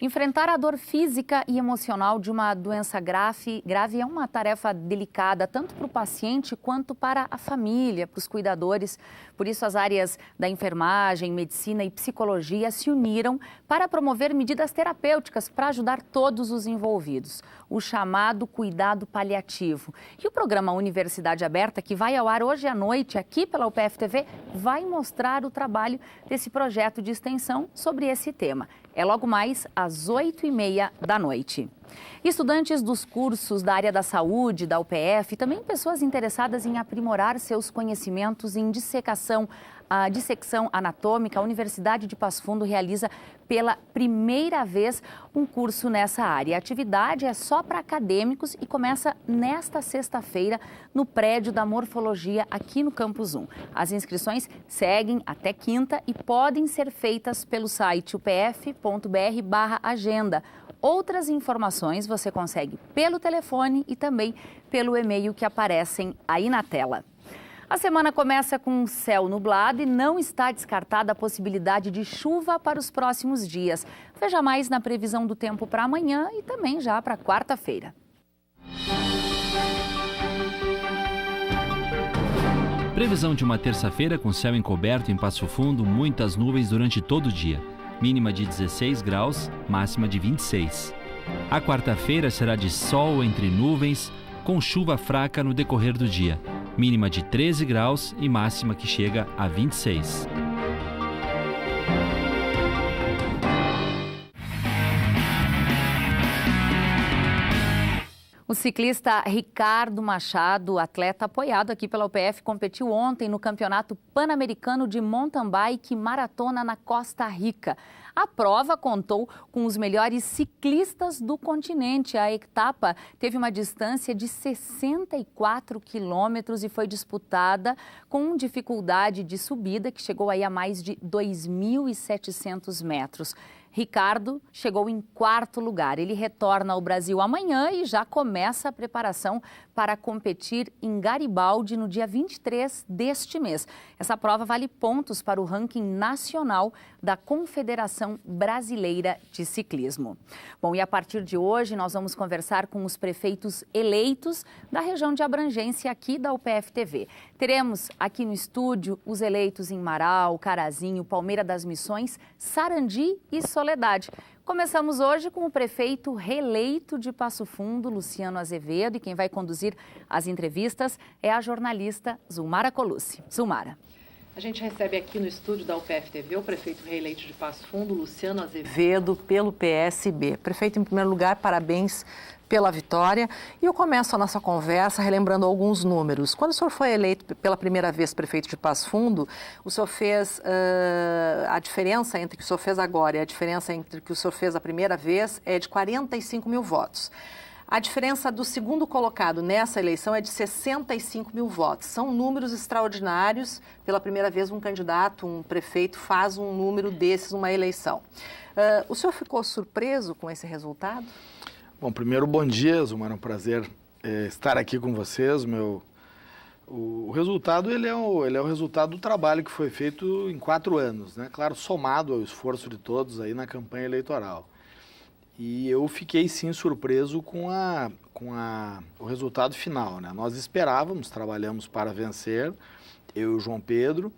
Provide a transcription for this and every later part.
Enfrentar a dor física e emocional de uma doença grave é uma tarefa delicada, tanto para o paciente quanto para a família, para os cuidadores. Por isso, as áreas da enfermagem, medicina e psicologia se uniram para promover medidas terapêuticas para ajudar todos os envolvidos. O chamado cuidado paliativo. E o programa Universidade Aberta, que vai ao ar hoje à noite aqui pela UPF-TV, vai mostrar o trabalho desse projeto de extensão sobre esse tema. É logo mais às 8h30 da noite. Estudantes dos cursos da área da saúde, da UPF, e também pessoas interessadas em aprimorar seus conhecimentos em dissecção anatômica, a Universidade de Passo Fundo realiza pela primeira vez um curso nessa área. A atividade é só para acadêmicos e começa nesta sexta-feira no prédio da Morfologia aqui no Campus 1. As inscrições seguem até quinta e podem ser feitas pelo site upf.br/agenda. Outras informações você consegue pelo telefone e também pelo e-mail que aparecem aí na tela. A semana começa com céu nublado e não está descartada a possibilidade de chuva para os próximos dias. Veja mais na previsão do tempo para amanhã e também já para quarta-feira. Previsão de uma terça-feira com céu encoberto em Passo Fundo, muitas nuvens durante todo o dia. Mínima de 16 graus, máxima de 26. A quarta-feira será de sol entre nuvens, com chuva fraca no decorrer do dia. Mínima de 13 graus e máxima que chega a 26. O ciclista Ricardo Machado, atleta apoiado aqui pela UPF, competiu ontem no Campeonato Pan-Americano de Mountain Bike Maratona na Costa Rica. A prova contou com os melhores ciclistas do continente. A etapa teve uma distância de 64 quilômetros e foi disputada com dificuldade de subida, que chegou aí a mais de 2.700 metros. Ricardo chegou em quarto lugar. Ele retorna ao Brasil amanhã e já começa a preparação para competir em Garibaldi no dia 23 deste mês. Essa prova vale pontos para o ranking nacional da Confederação Brasileira de Ciclismo. Bom, e a partir de hoje nós vamos conversar com os prefeitos eleitos da região de abrangência aqui da UPF-TV. Teremos aqui no estúdio os eleitos em Marau, Carazinho, Palmeira das Missões, Sarandi e Soledade. Começamos hoje com o prefeito reeleito de Passo Fundo, Luciano Azevedo, e quem vai conduzir as entrevistas é a jornalista Zulmara Colucci. Zulmara. A gente recebe aqui no estúdio da UPF-TV o prefeito reeleito de Passo Fundo, Luciano Azevedo, pelo PSB. Prefeito, em primeiro lugar, parabéns pela vitória. E eu começo a nossa conversa relembrando alguns números. Quando o senhor foi eleito pela primeira vez prefeito de Passo Fundo, o senhor fez a diferença entre o que o senhor fez agora e a diferença entre o que o senhor fez a primeira vez é de 45 mil votos. A diferença do segundo colocado nessa eleição é de 65 mil votos. São números extraordinários. Pela primeira vez, um candidato, um prefeito, faz um número desses numa eleição. O senhor ficou surpreso com esse resultado? Bom, primeiro, bom dia, Zulmara, é um prazer estar aqui com vocês. O resultado ele é o resultado do trabalho que foi feito em 4 anos, né? Claro, somado ao esforço de todos aí na campanha eleitoral. E eu fiquei, sim, surpreso com o resultado final, né? Nós esperávamos, trabalhamos para vencer, eu e o João Pedro,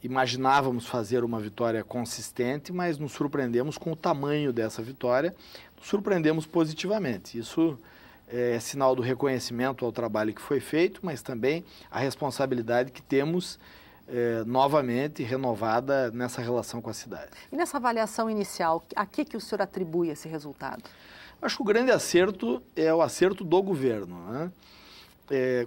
imaginávamos fazer uma vitória consistente, mas nos surpreendemos com o tamanho dessa vitória, nos surpreendemos positivamente. Isso é sinal do reconhecimento ao trabalho que foi feito, mas também a responsabilidade que temos novamente renovada nessa relação com a cidade. E nessa avaliação inicial, a que o senhor atribui esse resultado? Acho que o grande acerto é o acerto do governo, né?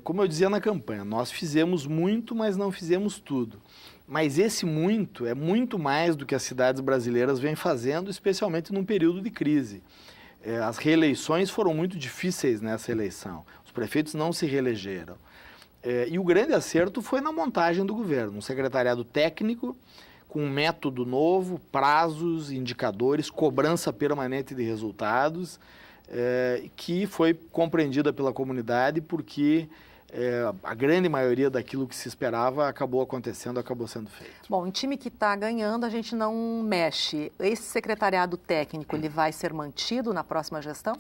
Como eu dizia na campanha, nós fizemos muito, mas não fizemos tudo. Mas esse muito é muito mais do que as cidades brasileiras vêm fazendo, especialmente num período de crise. As reeleições foram muito difíceis nessa eleição. Os prefeitos não se reelegeram. E o grande acerto foi na montagem do governo, um secretariado técnico com um método novo, prazos, indicadores, cobrança permanente de resultados, que foi compreendida pela comunidade porque a grande maioria daquilo que se esperava acabou acontecendo, acabou sendo feito. Bom, em time que está ganhando, a gente não mexe. Esse secretariado técnico, ele vai ser mantido na próxima gestão?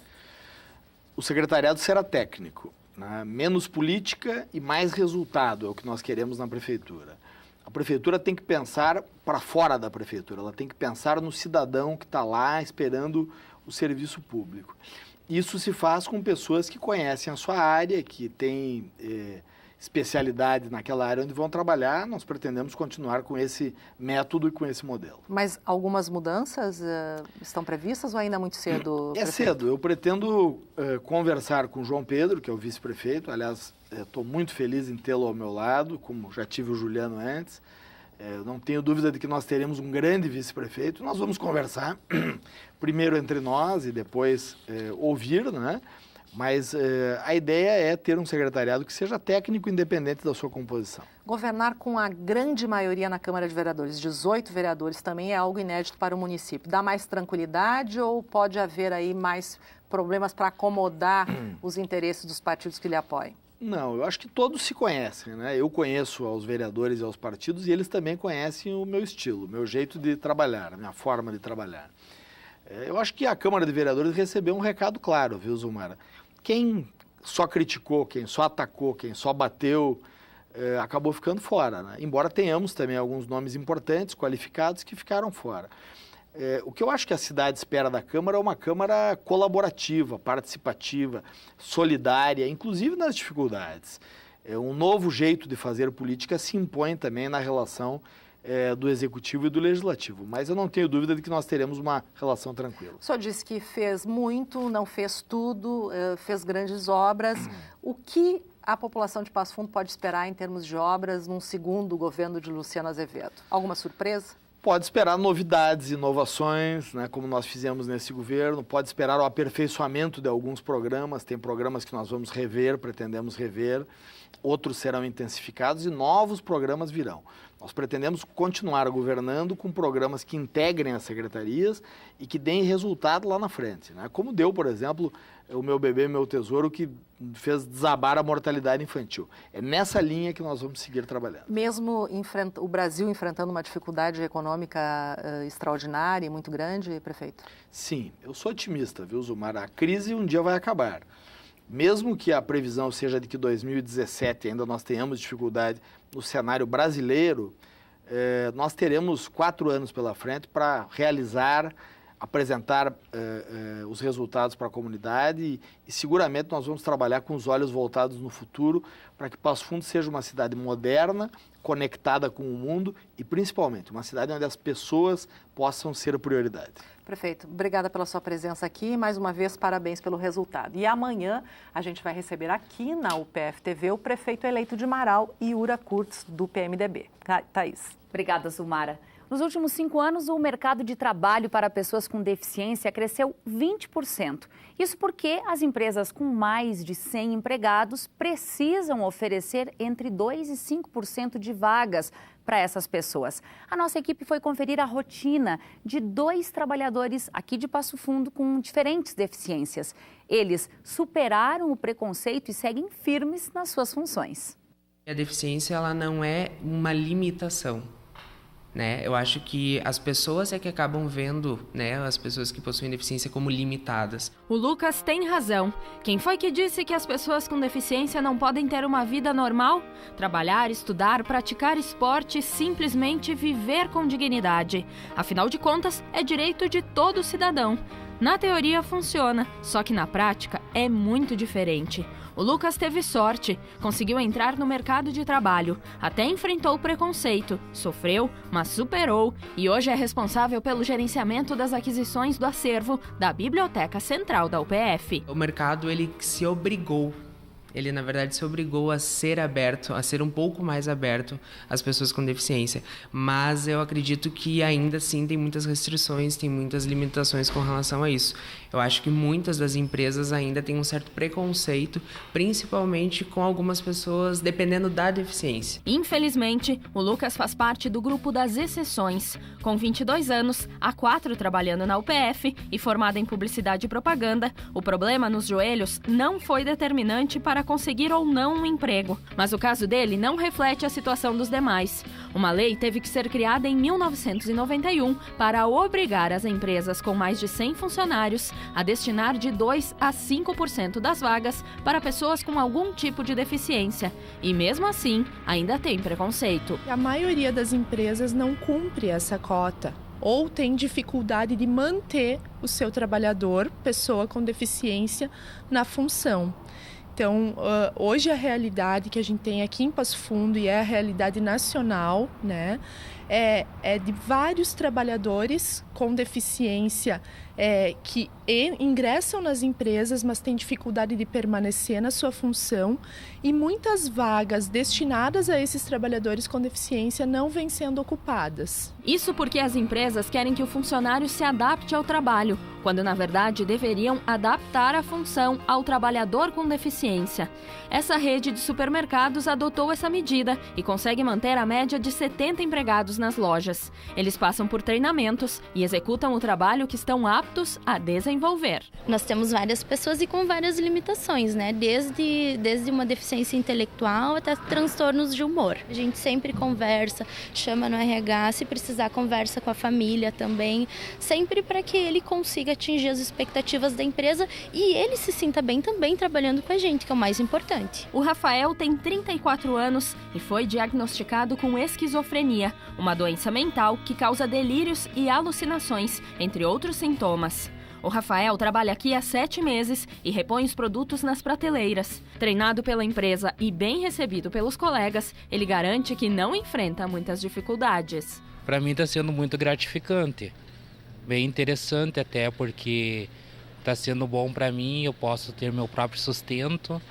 O secretariado será técnico, né? Menos política e mais resultado é o que nós queremos na prefeitura. A prefeitura tem que pensar para fora da prefeitura, ela tem que pensar no cidadão que está lá esperando o serviço público. Isso se faz com pessoas que conhecem a sua área, que têm especialidade naquela área onde vão trabalhar. Nós pretendemos continuar com esse método e com esse modelo. Mas algumas mudanças estão previstas ou ainda é muito cedo? É cedo. Eu pretendo conversar com o João Pedro, que é o vice-prefeito. Aliás, estou muito feliz em tê-lo ao meu lado, como já tive o Juliano antes. Não tenho dúvida de que nós teremos um grande vice-prefeito. Nós vamos conversar primeiro entre nós e depois ouvir, né? Mas a ideia é ter um secretariado que seja técnico independente da sua composição. Governar com a grande maioria na Câmara de Vereadores, 18 vereadores, também é algo inédito para o município. Dá mais tranquilidade ou pode haver aí mais problemas para acomodar os interesses dos partidos que lhe apoiam? Não, eu acho que todos se conhecem, né? Eu conheço aos vereadores e aos partidos e eles também conhecem o meu estilo, o meu jeito de trabalhar, a minha forma de trabalhar. Eu acho que a Câmara de Vereadores recebeu um recado claro, viu, Zumara? Quem só criticou, quem só atacou, quem só bateu, acabou ficando fora, né? Embora tenhamos também alguns nomes importantes, qualificados, que ficaram fora. O que eu acho que a cidade espera da Câmara é uma Câmara colaborativa, participativa, solidária, inclusive nas dificuldades. Um novo jeito de fazer política se impõe também na relação do Executivo e do Legislativo. Mas eu não tenho dúvida de que nós teremos uma relação tranquila. O senhor disse que fez muito, não fez tudo, fez grandes obras. O que a população de Passo Fundo pode esperar em termos de obras num segundo governo de Luciano Azevedo? Alguma surpresa? Pode esperar novidades, inovações, né, como nós fizemos nesse governo. Pode esperar o aperfeiçoamento de alguns programas. Tem programas que nós vamos rever, pretendemos rever. Outros serão intensificados e novos programas virão. Nós pretendemos continuar governando com programas que integrem as secretarias e que deem resultado lá na frente, né? Como deu, por exemplo, o Meu Bebê, Meu Tesouro, que fez desabar a mortalidade infantil. É nessa linha que nós vamos seguir trabalhando. Mesmo o Brasil enfrentando uma dificuldade econômica extraordinária e muito grande, prefeito? Sim, eu sou otimista, viu, Zumara? A crise um dia vai acabar. Mesmo que a previsão seja de que 2017 ainda nós tenhamos dificuldade no cenário brasileiro, nós teremos 4 anos pela frente para realizar, apresentar os resultados para a comunidade e seguramente nós vamos trabalhar com os olhos voltados no futuro para que Passo Fundo seja uma cidade moderna, conectada com o mundo e principalmente uma cidade onde as pessoas possam ser a prioridade. Prefeito, obrigada pela sua presença aqui e mais uma vez parabéns pelo resultado. E amanhã a gente vai receber aqui na UPF TV o prefeito eleito de Marau, Iura Kurtz, do PMDB. Thaís. Obrigada, Zumara. Nos últimos 5 anos, o mercado de trabalho para pessoas com deficiência cresceu 20%. Isso porque as empresas com mais de 100 empregados precisam oferecer entre 2% e 5% de vagas para essas pessoas. A nossa equipe foi conferir a rotina de 2 trabalhadores aqui de Passo Fundo com diferentes deficiências. Eles superaram o preconceito e seguem firmes nas suas funções. A deficiência ela não é uma limitação. Eu acho que as pessoas é que acabam vendo, as pessoas que possuem deficiência como limitadas. O Lucas tem razão. Quem foi que disse que as pessoas com deficiência não podem ter uma vida normal? Trabalhar, estudar, praticar esporte, simplesmente viver com dignidade. Afinal de contas, é direito de todo cidadão. Na teoria funciona, só que na prática é muito diferente. O Lucas teve sorte, conseguiu entrar no mercado de trabalho, até enfrentou o preconceito, sofreu, mas superou e hoje é responsável pelo gerenciamento das aquisições do acervo da Biblioteca Central da UPF. O mercado ele se obrigou. Ele, na verdade, se obrigou a ser aberto, a ser um pouco mais aberto às pessoas com deficiência. Mas eu acredito que ainda assim tem muitas restrições, tem muitas limitações com relação a isso. Eu acho que muitas das empresas ainda têm um certo preconceito, principalmente com algumas pessoas dependendo da deficiência. Infelizmente, o Lucas faz parte do grupo das exceções. Com 22 anos, há 4 trabalhando na UPF e formado em publicidade e propaganda, o problema nos joelhos não foi determinante para conseguir ou não um emprego. Mas o caso dele não reflete a situação dos demais. Uma lei teve que ser criada em 1991 para obrigar as empresas com mais de 100 funcionários a destinar de 2 a 5% das vagas para pessoas com algum tipo de deficiência. E mesmo assim, ainda tem preconceito. A maioria das empresas não cumpre essa cota ou tem dificuldade de manter o seu trabalhador, pessoa com deficiência, na função. Então, hoje a realidade que a gente tem aqui em Passo Fundo e é a realidade nacional, né, é de vários trabalhadores com deficiência que ingressam nas empresas, mas têm dificuldade de permanecer na sua função, e muitas vagas destinadas a esses trabalhadores com deficiência não vêm sendo ocupadas. Isso porque as empresas querem que o funcionário se adapte ao trabalho, quando na verdade deveriam adaptar a função ao trabalhador com deficiência. Essa rede de supermercados adotou essa medida e consegue manter a média de 70 empregados nas lojas. Eles passam por treinamentos e executam o trabalho que estão aptos a desenvolver. Nós temos várias pessoas e com várias limitações, né? Desde uma deficiência intelectual até transtornos de humor. A gente sempre conversa, chama no RH, se precisar conversa com a família também, sempre para que ele consiga atingir as expectativas da empresa e ele se sinta bem também trabalhando com a gente, que é o mais importante. O Rafael tem 34 anos e foi diagnosticado com esquizofrenia, uma doença mental que causa delírios e alucinações, entre outros sintomas. O Rafael trabalha aqui há 7 meses e repõe os produtos nas prateleiras. Treinado pela empresa e bem recebido pelos colegas, ele garante que não enfrenta muitas dificuldades. Para mim está sendo muito gratificante, bem interessante até porque está sendo bom para mim, eu posso ter meu próprio sustento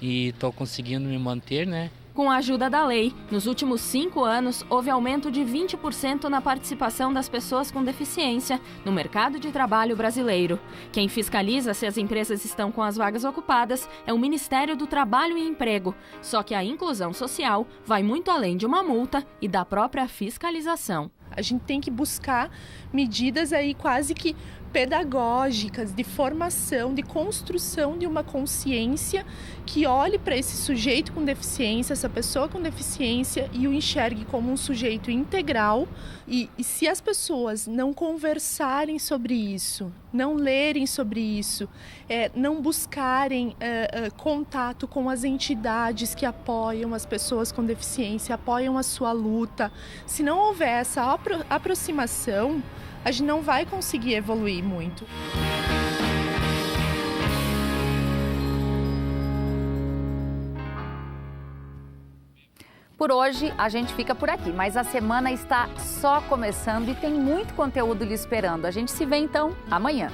e estou conseguindo me manter, né? Com a ajuda da lei, nos últimos 5 anos, houve aumento de 20% na participação das pessoas com deficiência no mercado de trabalho brasileiro. Quem fiscaliza se as empresas estão com as vagas ocupadas é o Ministério do Trabalho e Emprego. Só que a inclusão social vai muito além de uma multa e da própria fiscalização. A gente tem que buscar medidas aí quase que pedagógicas, de formação, de construção de uma consciência que olhe para esse sujeito com deficiência, essa pessoa com deficiência e o enxergue como um sujeito integral. E se as pessoas não conversarem sobre isso, não lerem sobre isso, não buscarem contato com as entidades que apoiam as pessoas com deficiência, apoiam a sua luta, se não houver essa aproximação, a gente não vai conseguir evoluir muito. Por hoje, a gente fica por aqui, mas a semana está só começando e tem muito conteúdo lhe esperando. A gente se vê então amanhã.